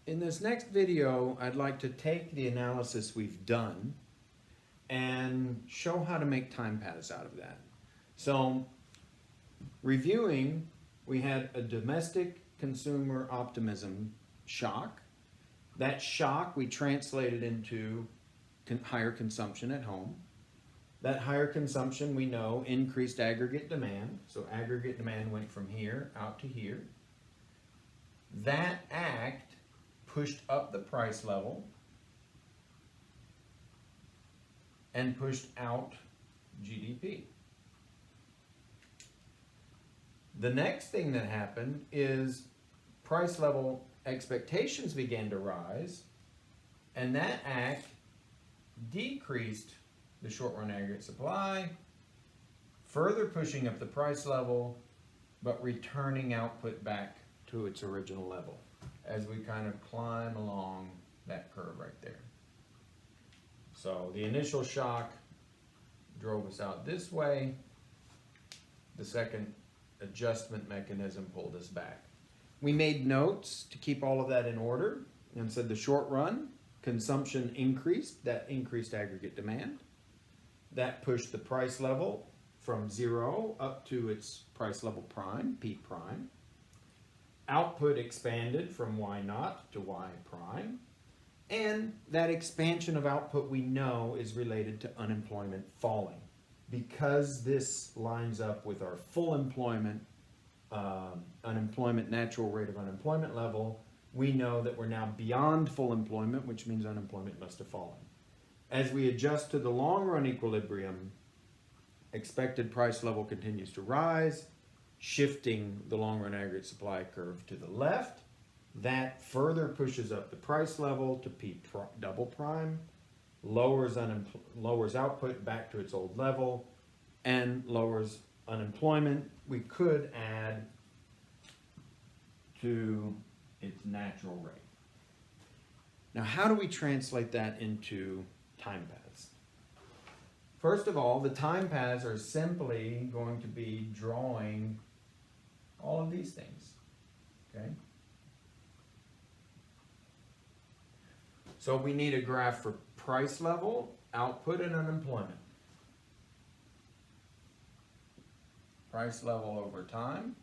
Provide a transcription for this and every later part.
In this next video, I'd like to take the analysis we've done and show how to make time paths out of that. So, reviewing, we had a domestic consumer optimism shock. That shock we translated into higher consumption at home. That higher consumption, we know, increased aggregate demand. So aggregate demand went from here out to here. That act pushed up the price level and pushed out GDP. The next thing that happened is price level expectations began to rise, and that act decreased the short-run aggregate supply, further pushing up the price level, but returning output back to its original level as we kind of climb along that curve right there. So the initial shock drove us out this way. The second adjustment mechanism pulled us back. We made notes to keep all of that in order and said the short run consumption increased, that increased aggregate demand. That pushed the price level from 0 up to its price level prime, P prime. Output expanded from Y naught to Y prime. And that expansion of output we know is related to unemployment falling. Because this lines up with our full employment, natural rate of unemployment level, we know that we're now beyond full employment, which means unemployment must have fallen. As we adjust to the long run equilibrium, expected price level continues to rise, shifting the long run aggregate supply curve to the left. That further pushes up the price level to P double prime, lowers output back to its old level, and lowers unemployment. We could add to its natural rate. Now, how do we translate that into time paths? First of all, the time paths are simply going to be drawing all of these things, okay? So we need a graph for price level, output, and unemployment. Price level over time,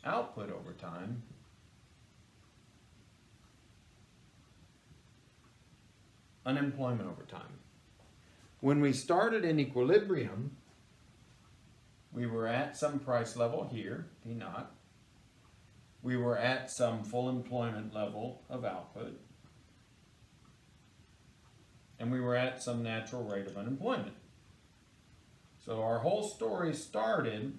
output over time, unemployment over time. When we started in equilibrium, we were at some price level here, P naught. We were at some full employment level of output. And we were at some natural rate of unemployment. So our whole story started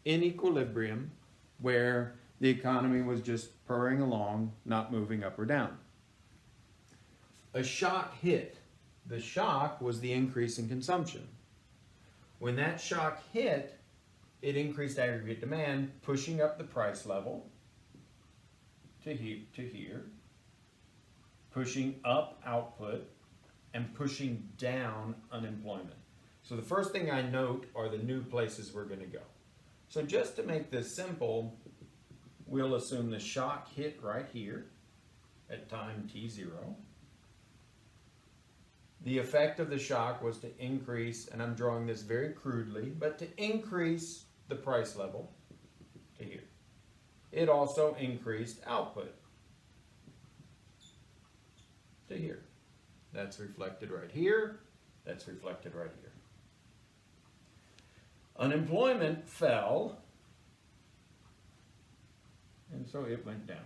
in equilibrium where the economy was just purring along, not moving up or down. A shock hit. The shock was the increase in consumption. When that shock hit, it increased aggregate demand, pushing up the price level to here, pushing up output, and pushing down unemployment. So the first thing I note are the new places we're going to go. So just to make this simple, we'll assume the shock hit right here at time t0. The effect of the shock was to increase, and I'm drawing this very crudely, but to increase the price level to here. It also increased output to here. That's reflected right here. That's reflected right here. Unemployment fell, and so it went down.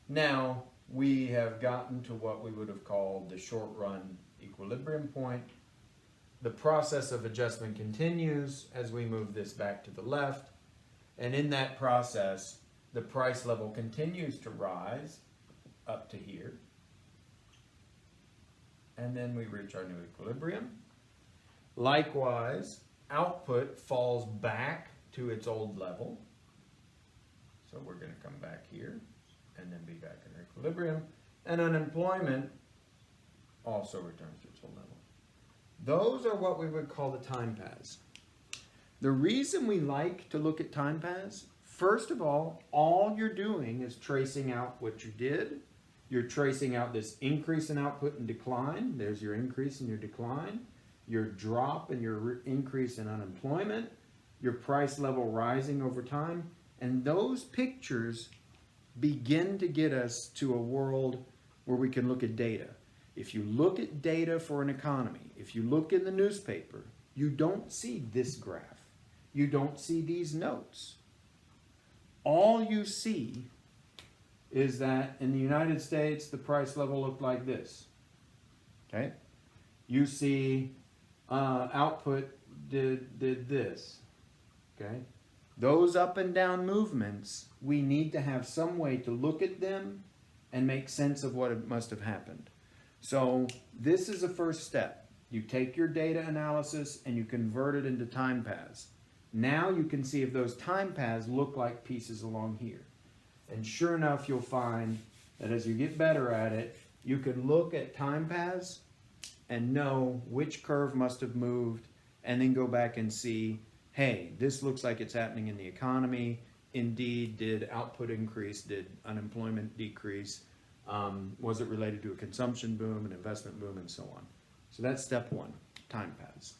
Now, we have gotten to what we would have called the short-run equilibrium point. The process of adjustment continues as we move this back to the left. And in that process, the price level continues to rise up to here. And then we reach our new equilibrium. Likewise, output falls back to its old level. So we're going to come back here and then be back in equilibrium. And unemployment also returns to its old level. Those are what we would call the time paths. The reason we like to look at time paths, first of all you're doing is tracing out what you did. You're tracing out this increase in output and decline. There's your increase and your decline, your drop and your increase in unemployment, your price level rising over time. And those pictures begin to get us to a world where we can look at data. If you look at data for an economy, if you look in the newspaper, you don't see this graph. You don't see these notes. All you see is that in the United States, the price level looked like this. Okay? You see output did this. Okay? Those up and down movements, we need to have some way to look at them and make sense of what must have happened. So this is a first step. You take your data analysis and you convert it into time paths. Now you can see if those time paths look like pieces along here. And sure enough, you'll find that as you get better at it, you can look at time paths and know which curve must have moved, and then go back and see, hey, this looks like it's happening in the economy. Indeed, did output increase? Did unemployment decrease? Was it related to a consumption boom, an investment boom, and so on? So that's step one, time paths.